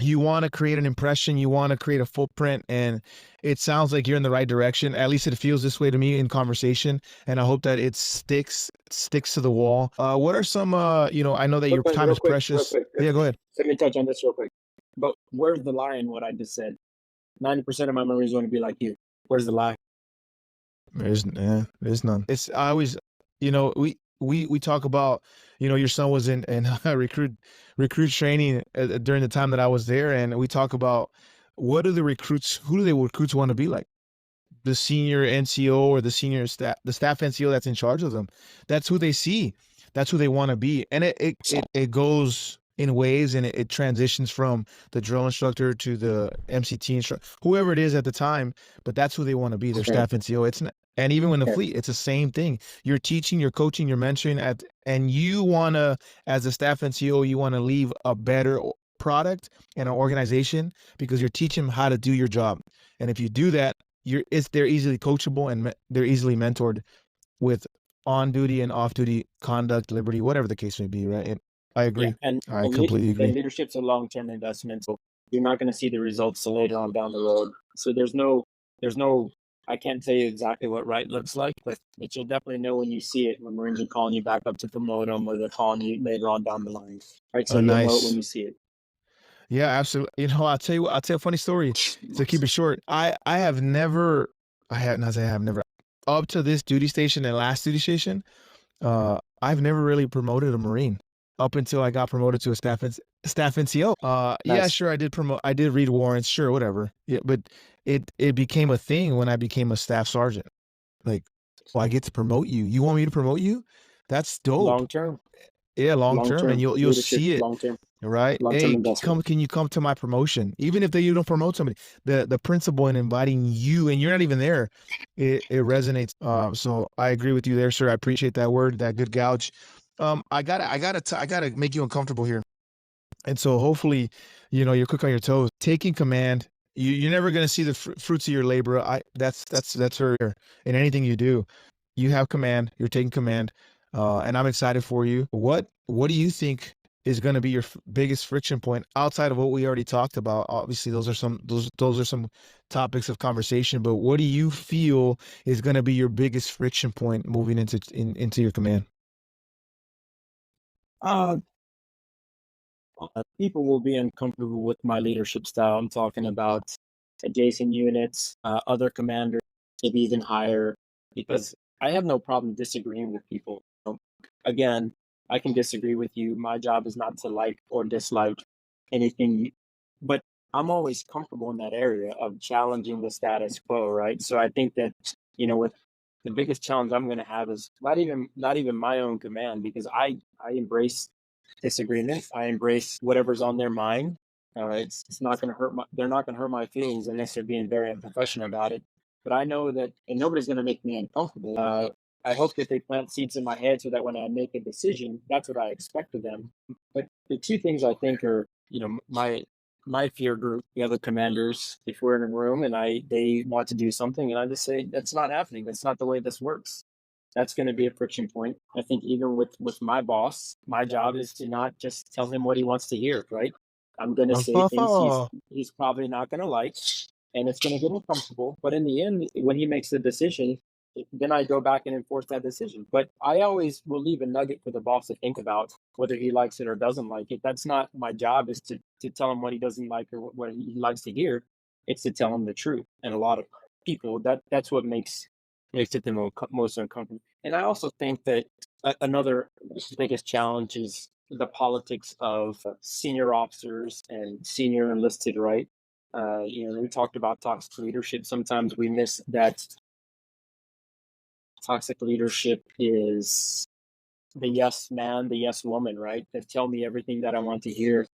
Speaker 1: you want to create an impression, you want to create a footprint, and it sounds like you're in the right direction. At least it feels this way to me in conversation, and I hope that it sticks to the wall. What are some I know that your time is
Speaker 2: Real
Speaker 1: precious.
Speaker 2: quick.
Speaker 1: Yeah, go ahead.
Speaker 2: Let me touch on this real quick. But where's the lie in what I just said? 90% of my memories want to be like you. Where's the lie?
Speaker 1: There's none. It's I always, we talk about, your son was in recruit training during the time that I was there, and we talk about who do the recruits want to be like? The senior NCO or the staff NCO that's in charge of them. That's who they see. That's who they want to be. And it goes in waves, and it transitions from the drill instructor to the MCT instructor, whoever it is at the time, but that's who they want to be, their staff NCO. It's not, and even in the fleet, it's the same thing. You're teaching, you're coaching, you're mentoring and you want to, as a staff NCO, you want to leave a better product and an organization because you're teaching them how to do your job. And if you do that, they're easily coachable, and they're easily mentored with on duty and off duty conduct, liberty, whatever the case may be, right? And I agree.
Speaker 2: And
Speaker 1: I completely agree.
Speaker 2: leadership's a long-term investment, so you're not going to see the results till later on down the road. So there's no, I can't tell you exactly what right looks like, but you'll definitely know when you see it, when Marines are calling you back up to promote them, or they're calling you later on down the line. Right, so you'll know it when you see it.
Speaker 1: Yeah, absolutely. I'll tell you a funny story to keep it short. I have never, up to this duty station and last duty station, I've never really promoted a Marine up until I got promoted to a staff NCO. Yeah, sure, I did read warrants, sure, whatever. Yeah, but it became a thing when I became a staff sergeant. Like, well, I get to promote you. You want me to promote you? That's dope.
Speaker 2: Long term.
Speaker 1: Yeah, long term, and you'll see it.
Speaker 2: Long term.
Speaker 1: Right? Hey, can you come to my promotion? Even if you don't promote somebody, the principle in inviting you, and you're not even there, it resonates. So I agree with you there, sir. I appreciate that word, that good gouge. I gotta make you uncomfortable here. And so hopefully, you're quick on your toes. Taking command, you're never gonna see the fruits of your labor. That's her in anything you do. You have command, you're taking command, and I'm excited for you. What do you think is going to be your biggest friction point outside of what we already talked about? Obviously, those are some topics of conversation, but what do you feel is going to be your biggest friction point moving into your command?
Speaker 2: People will be uncomfortable with my leadership style. I'm talking about adjacent units, other commanders, maybe even higher, because I have no problem disagreeing with people. Again, I can disagree with you. My job is not to like or dislike anything, but I'm always comfortable in that area of challenging the status quo, right? So I think that, with the biggest challenge I'm going to have is not even my own command, because I embrace disagreement. I embrace whatever's on their mind. It's not going to they're not going to hurt my feelings unless they're being very unprofessional about it. But I know that, and nobody's going to make me uncomfortable. I hope that they plant seeds in my head so that when I make a decision, that's what I expect of them. But the two things I think are, my peer group, the other commanders, if we're in a room and they want to do something, and I just say, that's not happening. That's not the way this works. That's going to be a friction point. I think even with my boss, my job is to not just tell him what he wants to hear, right? I'm going to say things he's probably not going to like, and it's going to get uncomfortable. But in the end, when he makes the decision, then I go back and enforce that decision. But I always will leave a nugget for the boss to think about, whether he likes it or doesn't like it. That's not my job, is to tell him what he doesn't like or what he likes to hear. It's to tell him the truth. And a lot of people, that's what makes it the most uncomfortable. And I also think that another biggest challenge is the politics of senior officers and senior enlisted, right? We talked about toxic leadership. Sometimes we miss that toxic leadership is the yes man, the yes woman, right? That tell me everything that I want to hear.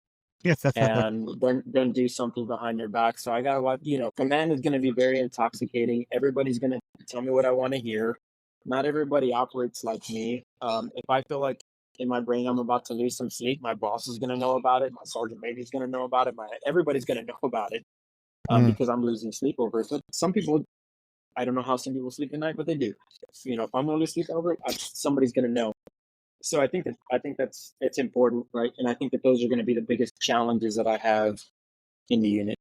Speaker 1: Yes, that's
Speaker 2: and then do something behind your back. So I gotta watch. Command is going to be very intoxicating. Everybody's going to tell me what I want to hear. Not everybody operates like me. If I feel like in my brain I'm about to lose some sleep. My boss is going to know about it. My sergeant major is going to know about it. Everybody's going to know about it
Speaker 1: Mm,
Speaker 2: because I'm losing sleep over it. But some people, I don't know how some people sleep at night, but they do. If I'm going to lose sleep over it, somebody's going to know. So I think that's it's important, right? And I think that those are going to be the biggest challenges that I have in the unit.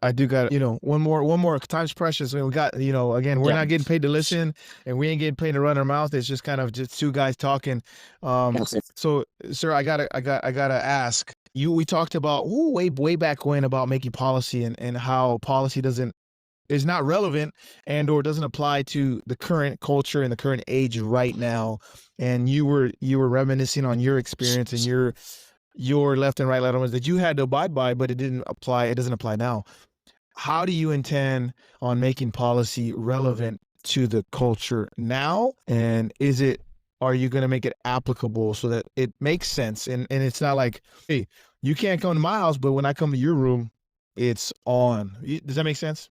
Speaker 1: I do got, one more. Time's precious. We got, again, we're
Speaker 2: Yeah.
Speaker 1: not getting paid to listen, and we ain't getting paid to run our mouth. It's just kind of just two guys talking.
Speaker 2: That's it.
Speaker 1: So, sir, I gotta ask you. We talked about way back when about making policy and how policy is not relevant and or doesn't apply to the current culture and the current age right now. And you were reminiscing on your experience and your left and right lettermans that you had to abide by, but it doesn't apply now. How do you intend on making policy relevant to the culture now? And are you going to make it applicable so that it makes sense? And it's not like, hey, you can't come to my house, but when I come to your room, it's on. Does that make sense?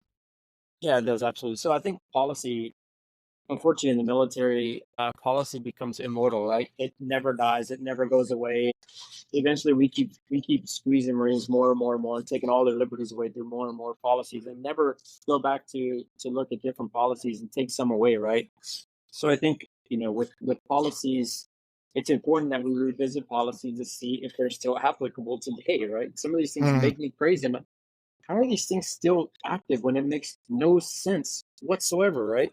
Speaker 2: Yeah, it does absolutely. So I think policy, unfortunately, in the military, policy becomes immortal, right? It never dies. It never goes away. Eventually, we keep squeezing Marines more and more and more, and taking all their liberties away through more and more policies, and never go back to look at different policies and take some away, right? So I think with policies, it's important that we revisit policies to see if they're still applicable today, right? Some of these things
Speaker 1: Mhm.
Speaker 2: make me crazy. How are these things still active when it makes no sense whatsoever, right?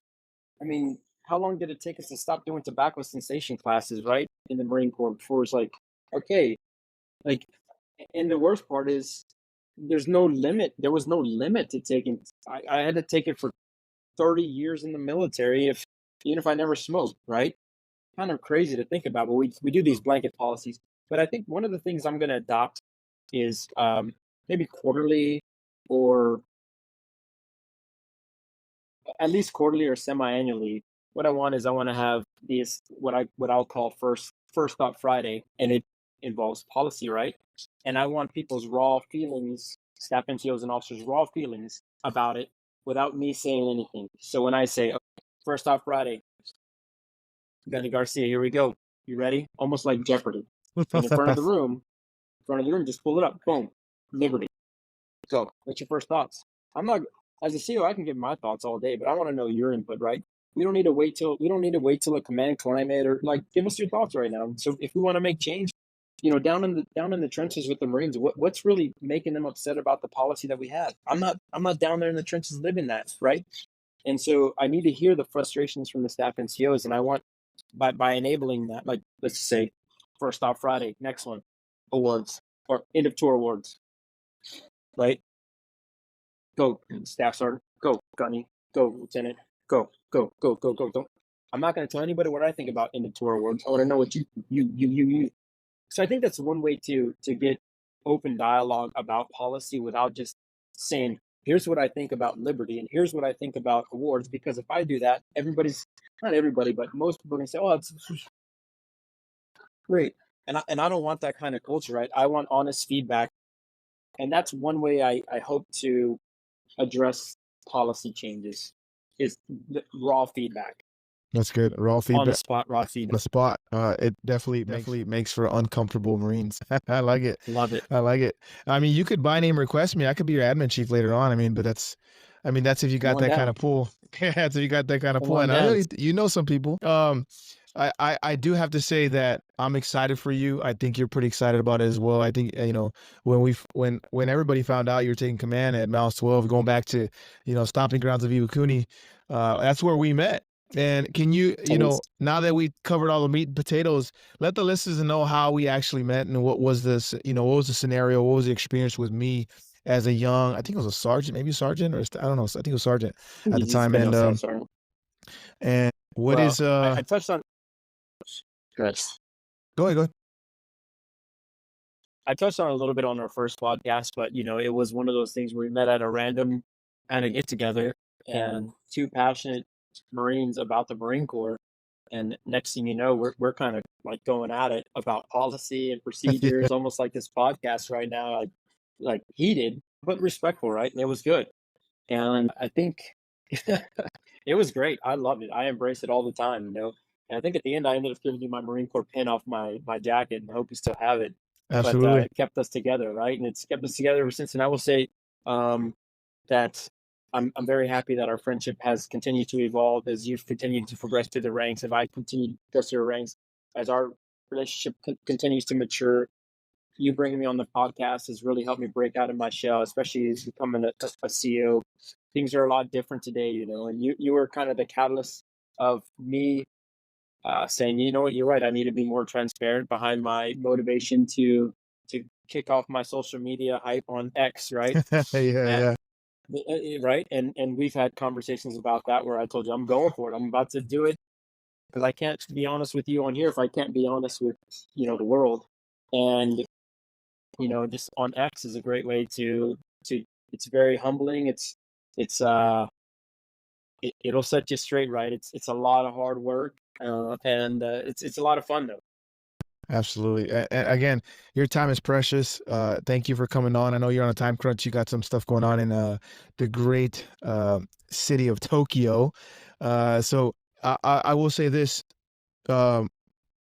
Speaker 2: I mean, how long did it take us to stop doing tobacco cessation classes, right, in the Marine Corps before it's like, okay, like, and the worst part is there's no limit. There was no limit to taking. I had to take it for 30 years in the military, even if I never smoked, right? Kind of crazy to think about, but we do these blanket policies. But I think one of the things I'm going to adopt is maybe quarterly or at least quarterly or semi-annually. What I want is I want to have these what I'll call first thought Friday, and it involves policy, right? And I want people's raw feelings, staff NCOs and officers' raw feelings about it without me saying anything. So when I say, okay, first thought Friday, Benny Garcia, here we go. You ready? Almost like Jeopardy. And in front of the room, just pull it up. Boom, Liberty. So, what's your first thoughts? I'm not as a CEO. I can give my thoughts all day, but I want to know your input, right? We don't need to wait till a command climate or like give us your thoughts right now. So if we want to make change, down in the trenches with the Marines, what's really making them upset about the policy that we have? I'm not down there in the trenches living that, right? And so I need to hear the frustrations from the staff NCOs, and I want by enabling that, like let's say, first off Friday, next one, awards or end of tour awards, right? Go, staff sergeant. Go, gunny. Go, lieutenant. Go, go, go, go, go, go. I'm not going to tell anybody what I think about in the tour awards. I want to know what you. So I think that's one way to get open dialogue about policy without just saying, here's what I think about liberty and here's what I think about awards. Because if I do that, not everybody, but most people can say, oh, it's great. And I don't want that kind of culture, right? I want honest feedback. And that's one way I hope to address policy changes is the raw feedback.
Speaker 1: That's good. Raw
Speaker 2: On the
Speaker 1: feedback
Speaker 2: spot, raw
Speaker 1: on the
Speaker 2: feedback.
Speaker 1: spot. It definitely makes for uncomfortable Marines. I like it.
Speaker 2: Love it.
Speaker 1: I like it. I mean, you could by name request me. I could be your admin chief later on. I mean, but that's if you
Speaker 2: Come
Speaker 1: got
Speaker 2: on
Speaker 1: that kind
Speaker 2: down.
Speaker 1: of pull. That's if you got that kind of
Speaker 2: Come
Speaker 1: pull.
Speaker 2: on
Speaker 1: And I know
Speaker 2: down.
Speaker 1: you know some people. I do have to say that I'm excited for you. I think you're pretty excited about it as well. I think when everybody found out you were taking command at Mouse 12, going back to stomping grounds of Iwakuni, that's where we met. And can you, now that we covered all the meat and potatoes, let the listeners know how we actually met and what was this, what was the scenario, what was the experience with me as a young, I think it was a sergeant, maybe a sergeant, or I don't know, I think it was sergeant at the
Speaker 2: He's
Speaker 1: time.
Speaker 2: been no staff sergeant.
Speaker 1: And what
Speaker 2: Well,
Speaker 1: is
Speaker 2: I touched on good.
Speaker 1: go ahead.
Speaker 2: I touched on a little bit on our first podcast, but it was one of those things where we met at a random kind of get together and two passionate Marines about the Marine Corps. And next thing you know, we're kind of like going at it about policy and procedures, almost like this podcast right now, like heated but respectful, right? And it was good. And I think it was great. I loved it. I embrace it all the time. And I think at the end, I ended up giving you my Marine Corps pin off my jacket, and I hope you still have it. But
Speaker 1: Absolutely.
Speaker 2: it kept us together, right? And it's kept us together ever since. And I will say um, that I'm very happy that our friendship has continued to evolve as you've continued to progress through the ranks. If I continue to progress through the ranks, as our relationship continues to mature, you bringing me on the podcast has really helped me break out of my shell, especially as becoming a CEO. Things are a lot different today, and you were kind of the catalyst of me saying, you know what, you're right. I need to be more transparent behind my motivation to kick off my social media hype on X, right?
Speaker 1: Yeah,
Speaker 2: And,
Speaker 1: yeah.
Speaker 2: right, and we've had conversations about that where I told you I'm going for it. I'm about to do it because I can't be honest with you on here if I can't be honest with the world. And just on X is a great way to. It's very humbling. It's it'll set you straight, right? It's a lot of hard work, and it's a lot of fun though.
Speaker 1: Absolutely. Again, your time is precious. Thank you for coming on. I know you're on a time crunch. You got some stuff going on in the great city of Tokyo. So I will say this. Um,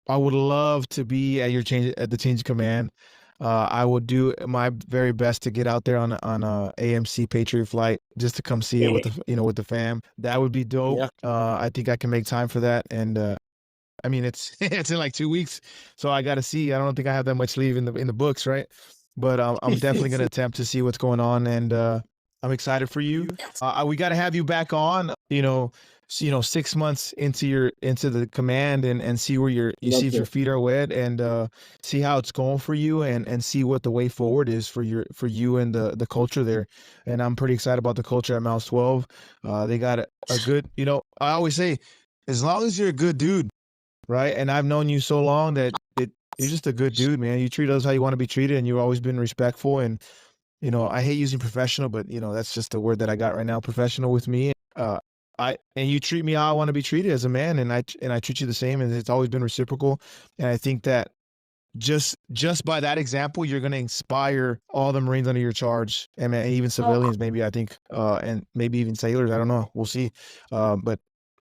Speaker 1: I would love to be at the change of command. I will do my very best to get out there on a AMC Patriot flight just to come see it with
Speaker 2: Yeah,
Speaker 1: with the fam. That would be dope.
Speaker 2: yeah.
Speaker 1: I think I can make time for that, and I mean, it's it's in like 2 weeks, so I got to see. I don't think I have that much leave in the books, right? But I'm definitely gonna attempt to see what's going on, and I'm excited for you. We got to have you back on. 6 months into the command, and see where see
Speaker 2: Love
Speaker 1: if your
Speaker 2: to.
Speaker 1: feet are wet, and see how it's going for you, and see what the way forward is for you and the culture there. And I'm pretty excited about the culture at Mouse 12. They got a good. I always say, as long as you're a good dude, right? And I've known you so long that you're just a good dude, man. You treat us how you want to be treated, and you've always been respectful. And I hate using professional, but that's just the word that I got right now. Professional with me. And you treat me how I want to be treated as a man, and I treat you the same, and it's always been reciprocal. And I think that just by that example, you're going to inspire all the Marines under your charge, and even civilians, maybe. I think, and maybe even sailors. I don't know. We'll see. But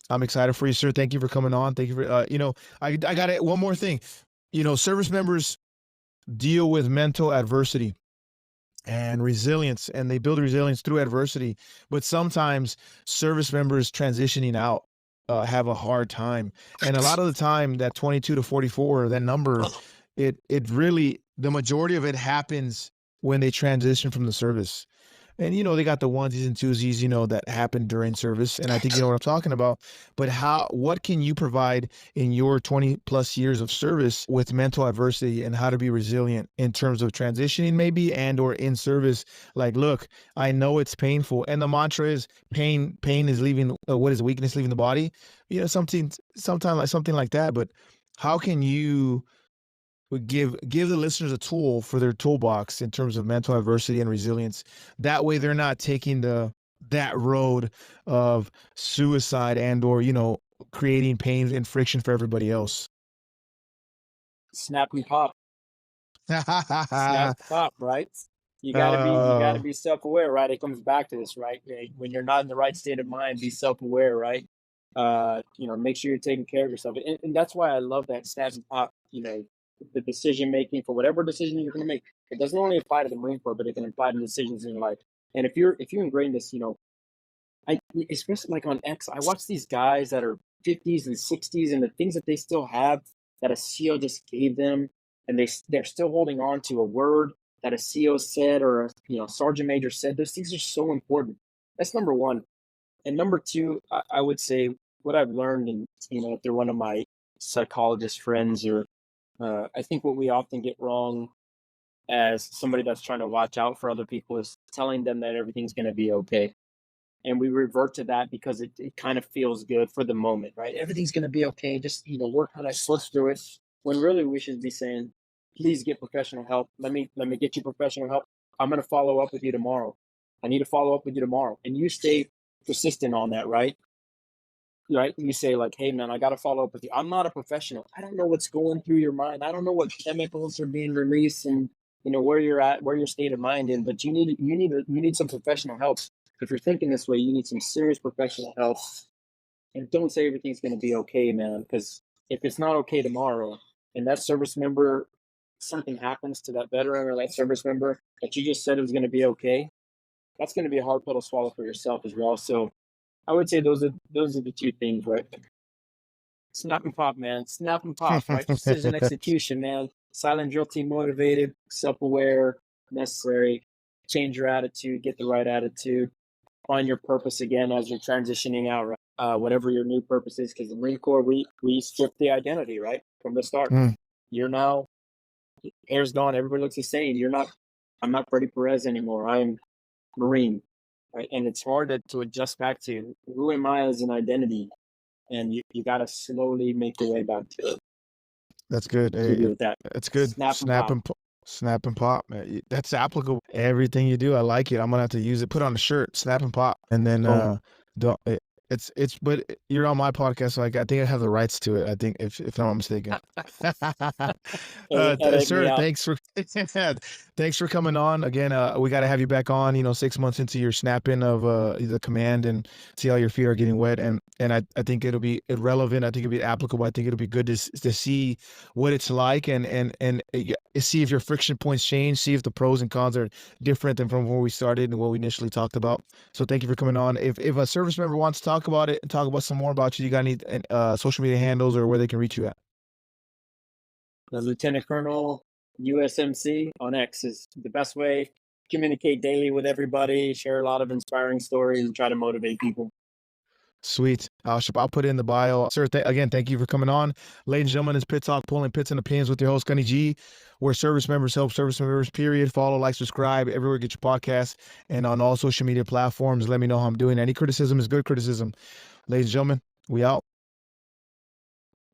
Speaker 1: I'm excited for you, sir. Thank you for coming on. Thank you for, I got it. One more thing. Service members deal with mental adversity and resilience, and they build resilience through adversity. But sometimes service members transitioning out have a hard time. And a lot of the time, that 22 to 44, that number, it really, the majority of it happens when they transition from the service. And they got the onesies and twosies, that happen during service. And I think you know what I'm talking about. But what can you provide in your 20 plus years of service with mental adversity, and how to be resilient in terms of transitioning maybe, and or in service? Like, look, I know it's painful. And the mantra is pain is leaving, what is weakness leaving the body? Sometimes like something like that. But how can you would give the listeners a tool for their toolbox in terms of mental adversity and resilience? That way they're not taking that road of suicide, and or creating pain and friction for everybody else.
Speaker 2: Snap and pop. Snap
Speaker 1: uh,
Speaker 2: pop, right? You gotta be self-aware, right? It comes back to this, right? When you're not in the right state of mind, be self-aware, right? Make sure you're taking care of yourself. And that's why I love that snap and pop, the decision making for whatever decision you're gonna make. It doesn't only apply to the Marine Corps, but it can apply to decisions in your life. And if you ingrain this, I especially like on X, I watch these guys that are 50s and 60s, and the things that they still have that a CO just gave them, and they're still holding on to a word that a CO said, or a sergeant major said. Those things are so important. That's number one. And number two, I would say what I've learned, and if they're one of my psychologist friends, or I think what we often get wrong as somebody that's trying to watch out for other people is telling them that everything's going to be okay, and we revert to that because it kind of feels good for the moment, right? Everything's gonna be okay. Just work hard, I push through it. When really we should be saying, please get professional help. Let me get you professional help. I'm gonna follow up with you tomorrow. I need to follow up with you tomorrow, and you stay persistent on that, right? Right? You say like, hey man, I gotta follow up with you. I'm not a professional. I don't know what's going through your mind. I don't know what chemicals are being released, and where you're at, where your state of mind in. But you need some professional help. If you're thinking this way, you need some serious professional help. And don't say everything's gonna be okay, man, because if it's not okay tomorrow, and that service member, something happens to that veteran or that service member that you just said it was going to be okay, that's going to be a hard pill to swallow for yourself as well. So I would say those are the two things, right? Snap and pop, man. Snap and pop, right? Precision execution, man. Silent drill team motivated, self-aware, necessary. Change your attitude, get the right attitude. Find your purpose again as you're transitioning out, right? Whatever your new purpose is, because the Marine Corps, we strip the identity, right? From the start. You're now, hair's gone, everybody looks the same. I'm not Freddie Perez anymore. I'm Marine, right? And it's hard to adjust back to who am I as an identity? And you got to slowly make your way back to it.
Speaker 1: That's good.
Speaker 2: Agree
Speaker 1: Hey,
Speaker 2: with that.
Speaker 1: it's good.
Speaker 2: Snap and pop.
Speaker 1: Snap and pop. That's applicable. Everything you do, I like it. I'm gonna have to use it. Put on a shirt. Snap and pop. And then don't. It's. But you're on my podcast, so I think I have the rights to it. I think if I'm not mistaken. Sir, thanks for coming on again. We got to have you back on. 6 months into your snapping of the command and see how your feet are getting wet. And I think it'll be relevant. I think it'll be applicable. I think it'll be good to see what it's like and see if your friction points change. See if the pros and cons are different than from where we started and what we initially talked about. So thank you for coming on. If a service member wants to talk about it and talk about some more about you, you got any social media handles or where they can reach you at?
Speaker 2: The Lieutenant Colonel USMC on X is the best way. Communicate daily with everybody, share a lot of inspiring stories, and try to motivate people.
Speaker 1: Sweet. I'll put it in the bio. Sir, again, thank you for coming on. Ladies and gentlemen, it's Pit Talk, Pulling Pits and Opinions with your host, Gunny G, where service members help service members, period. Follow, like, subscribe, everywhere you get your podcast, and on all social media platforms. Let me know how I'm doing. Any criticism is good criticism. Ladies and gentlemen, we out.